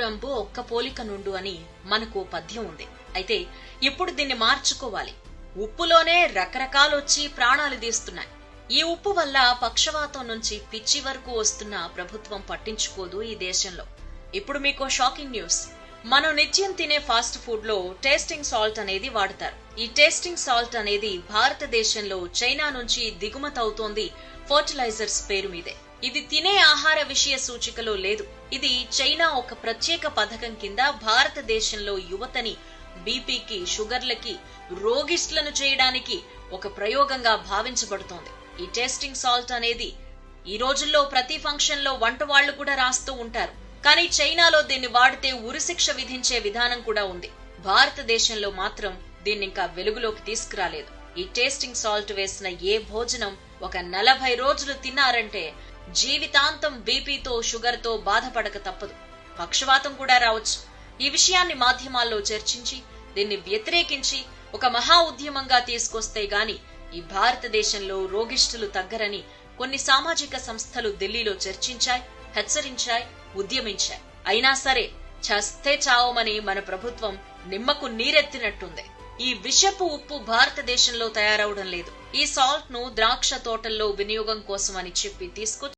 రంబు ఒక్క పోలిక నుండు అని మనకు పద్యం ఉంది. అయితే ఇప్పుడు దీన్ని మార్చుకోవాలి. ఉప్పులోనే రకరకాలొచ్చి ప్రాణాలు తీస్తున్నాయి. ఈ ఉప్పు వల్ల పక్షవాతం నుంచి పిచ్చి వరకు వస్తున్న ప్రభుత్వం పట్టించుకోదు ఈ దేశంలో. ఇప్పుడు మీకో షాకింగ్ న్యూస్. మనం నిత్యం తినే ఫాస్ట్ ఫుడ్ లో టేస్టింగ్ సాల్ట్ అనేది వాడతారు. ఈ టేస్టింగ్ సాల్ట్ అనేది భారతదేశంలో చైనా నుంచి దిగుమతి అవుతోంది ఫర్టిలైజర్స్ పేరు మీదే. ఇది తినే ఆహార విషయ సూచికలో లేదు. ఇది చైనా ఒక ప్రత్యేక పథకం కింద భారతదేశంలో యువతని బీపీకి, షుగర్లకి, రోగిష్ట్లను చేయడానికి ఒక ప్రయోగంగా భావించబడుతోంది. ఈ టేస్టింగ్ సాల్ట్ అనేది ఈ రోజుల్లో ప్రతి ఫంక్షన్ లో వంట వాళ్లు కూడా రాస్తూ ఉంటారు. కానీ చైనాలో దీన్ని వాడితే ఉరిశిక్ష విధించే విధానం కూడా ఉంది. భారతదేశంలో మాత్రం దీన్ని ఇంకా వెలుగులోకి తీసుకురాలేదు. ఈ టేస్టింగ్ సాల్ట్ వేసిన ఏ భోజనం ఒక 40 రోజులు తిన్నారంటే జీవితాంతం బీపీతో, షుగర్ తో బాధపడక తప్పదు. పక్షవాతం కూడా రావచ్చు. ఈ విషయాన్ని మాధ్యమాల్లో చర్చించి దీన్ని వ్యతిరేకించి ఒక మహా ఉద్యమంగా తీసుకొస్తే గాని ఈ భారతదేశంలో రోగిష్ఠులు తగ్గరని కొన్ని సామాజిక సంస్థలు ఢిల్లీలో చర్చించాయి, హెచ్చరించాయి, ఉద్యమించాయి. అయినా సరే చస్తే చావమని మన ప్రభుత్వం నిమ్మకు నీరెత్తినట్టుంది. ఈ విషపు ఉప్పు భారతదేశంలో తయారవడం లేదు. ఈ సాల్ట్ ను ద్రాక్ష తోటల్లో వినియోగం కోసమని చెప్పి తీసుకొచ్చి